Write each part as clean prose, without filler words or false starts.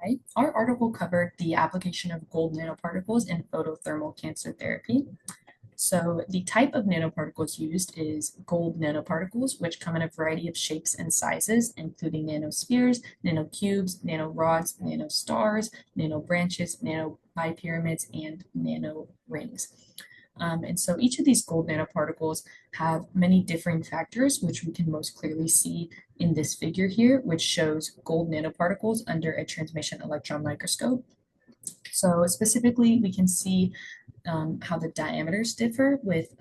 Hi. Our article covered the application of gold nanoparticles in photothermal cancer therapy. So the type of nanoparticles used is gold nanoparticles, which come in a variety of shapes and sizes, including nanospheres, nanocubes, nanorods, nanostars, nanobranches, nanobipyramids, and nanorings. And so each of these gold nanoparticles have many differing factors, which we can most clearly see in this figure here, which shows gold nanoparticles under a transmission electron microscope. So specifically, we can see how the diameters differ with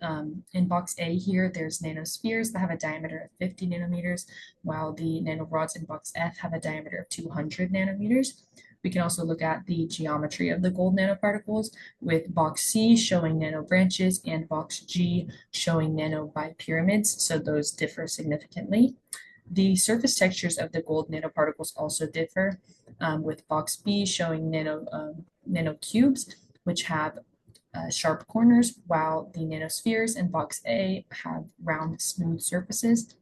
in box A here, there's nanospheres that have a diameter of 50 nanometers, while the nanorods in box F have a diameter of 200 nanometers. We can also look at the geometry of the gold nanoparticles with box C showing nanobranches and box G showing nanobipyramids, so those differ significantly. The surface textures of the gold nanoparticles also differ, with box B showing nanocubes, which have sharp corners, while the nanospheres in box A have round, smooth surfaces.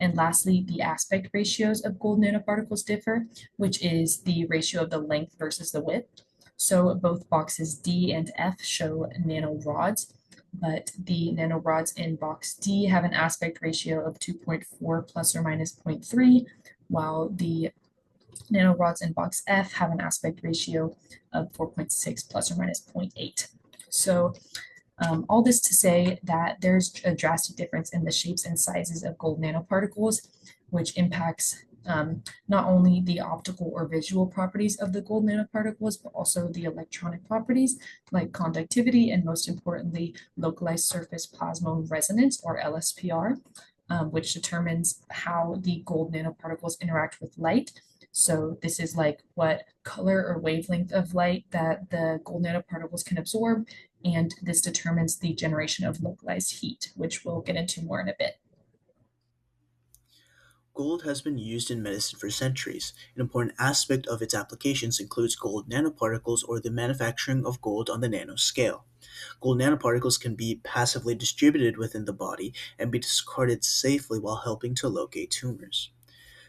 And lastly, the aspect ratios of gold nanoparticles differ, which is the ratio of the length versus the width. So both boxes D and F show nanorods, but the nanorods in box D have an aspect ratio of 2.4 plus or minus 0.3, while the nanorods in box F have an aspect ratio of 4.6 plus or minus 0.8. So all this to say that there's a drastic difference in the shapes and sizes of gold nanoparticles, which impacts not only the optical or visual properties of the gold nanoparticles, but also the electronic properties like conductivity and most importantly, localized surface plasmon resonance or LSPR, which determines how the gold nanoparticles interact with light. So this is like what color or wavelength of light that the gold nanoparticles can absorb, and this determines the generation of localized heat, which we'll get into more in a bit. Gold has been used in medicine for centuries. An important aspect of its applications includes gold nanoparticles or the manufacturing of gold on the nanoscale. Gold nanoparticles can be passively distributed within the body and be discarded safely while helping to locate tumors.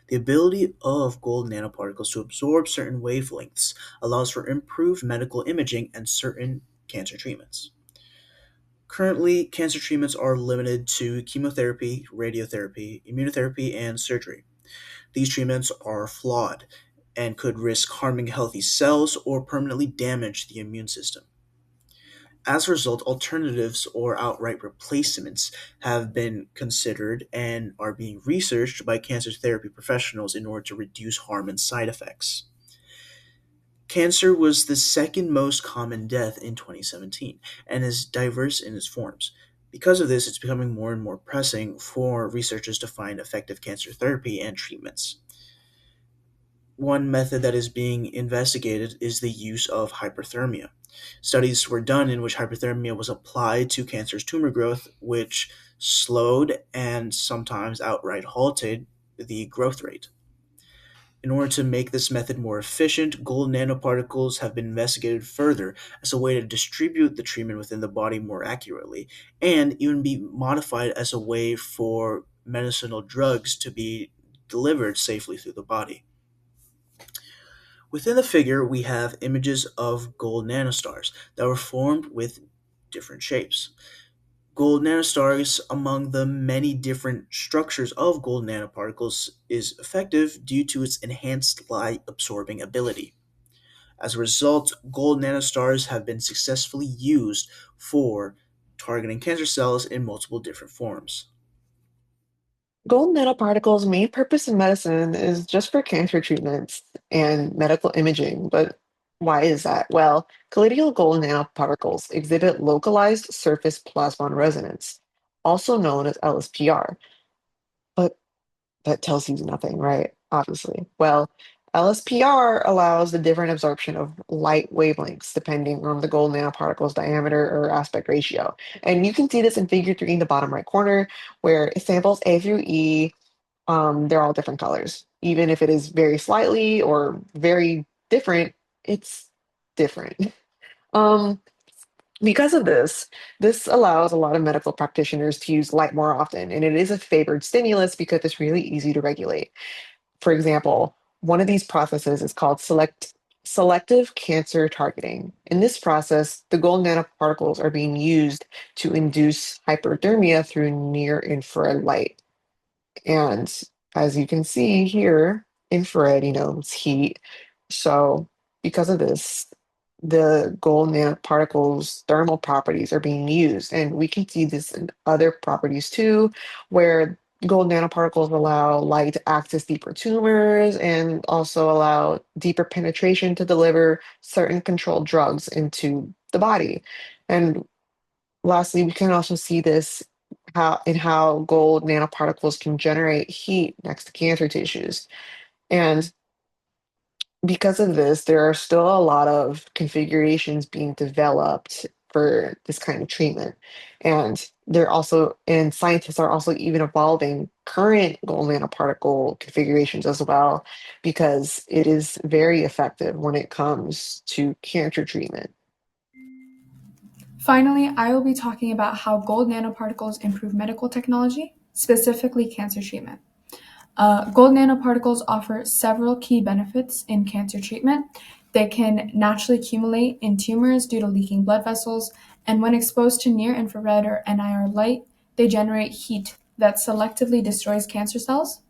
The ability of gold nanoparticles to absorb certain wavelengths allows for improved medical imaging and certain cancer treatments. Currently, cancer treatments are limited to chemotherapy, radiotherapy, immunotherapy, and surgery. These treatments are flawed and could risk harming healthy cells or permanently damage the immune system. As a result, alternatives or outright replacements have been considered and are being researched by cancer therapy professionals in order to reduce harm and side effects. Cancer was the second most common death in 2017 and is diverse in its forms. Because of this, it's becoming more and more pressing for researchers to find effective cancer therapy and treatments. One method that is being investigated is the use of hyperthermia. Studies were done in which hyperthermia was applied to cancer's tumor growth, which slowed and sometimes outright halted the growth rate. In order to make this method more efficient, gold nanoparticles have been investigated further as a way to distribute the treatment within the body more accurately, and even be modified as a way for medicinal drugs to be delivered safely through the body. Within the figure, we have images of gold nanostars that were formed with different shapes. Gold nanostars, among the many different structures of gold nanoparticles, is effective due to its enhanced light absorbing ability. As a result, gold nanostars have been successfully used for targeting cancer cells in multiple different forms. Gold nanoparticles' main purpose in medicine is just for cancer treatments and medical imaging, but why is that? Well, colloidal gold nanoparticles exhibit localized surface plasmon resonance, also known as LSPR. But that tells you nothing, right? Obviously. Well, LSPR allows the different absorption of light wavelengths depending on the gold nanoparticle's diameter or aspect ratio. And you can see this in figure 3 in the bottom right corner, where samples A through E, they're all different colors. Even if it is very slightly or very different, it's different. Um, because of this, this allows a lot of medical practitioners to use light more often, and it is a favored stimulus because it's really easy to regulate. For example, one of these processes is called selective cancer targeting. In this process, the gold nanoparticles are being used to induce hyperthermia through near infrared light. And as you can see here, infrared, it's heat. So because of this, the gold nanoparticles thermal properties are being used. And we can see this in other properties too, where gold nanoparticles allow light to access deeper tumors and also allow deeper penetration to deliver certain controlled drugs into the body. And lastly, we can also see this how gold nanoparticles can generate heat next to cancer tissues. And because of this, there are still a lot of configurations being developed for this kind of treatment. And scientists are also even evolving current gold nanoparticle configurations as well, because it is very effective when it comes to cancer treatment. Finally, I will be talking about how gold nanoparticles improve medical technology, specifically cancer treatment. Gold nanoparticles offer several key benefits in cancer treatment. They can naturally accumulate in tumors due to leaking blood vessels, and when exposed to near infrared or NIR light, they generate heat that selectively destroys cancer cells.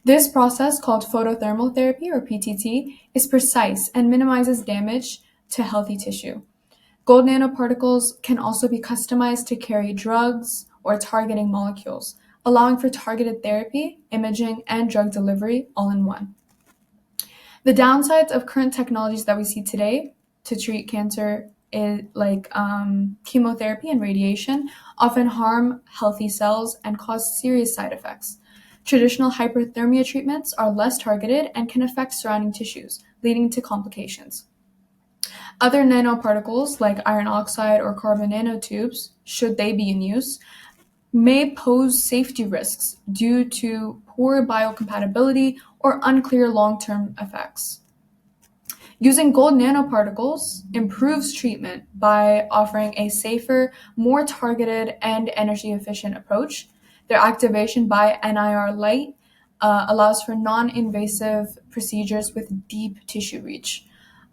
This process, called photothermal therapy or PTT, is precise and minimizes damage to healthy tissue. Gold nanoparticles can also be customized to carry drugs or targeting molecules, allowing for targeted therapy, imaging, and drug delivery all in one. The downsides of current technologies that we see today to treat cancer, like chemotherapy and radiation, often harm healthy cells and cause serious side effects. Traditional hyperthermia treatments are less targeted and can affect surrounding tissues, leading to complications. Other nanoparticles, like iron oxide or carbon nanotubes, should they be in use, may pose safety risks due to poor biocompatibility or unclear long-term effects. Using gold nanoparticles improves treatment by offering a safer, more targeted, and energy-efficient approach. Their activation by NIR light allows for non-invasive procedures with deep tissue reach.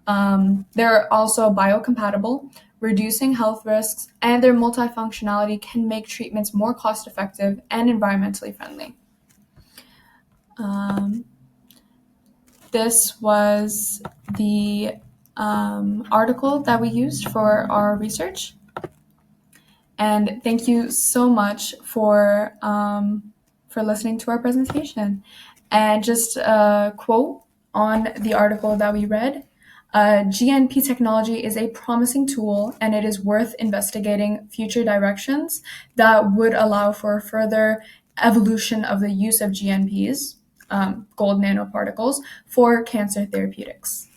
They're also biocompatible, reducing health risks, and their multifunctionality can make treatments more cost-effective and environmentally friendly. This was the article that we used for our research. And thank you so much for listening to our presentation. And just a quote on the article that we read. GNP technology is a promising tool, and it is worth investigating future directions that would allow for further evolution of the use of GNPs, gold nanoparticles, for cancer therapeutics.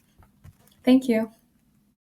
Thank you.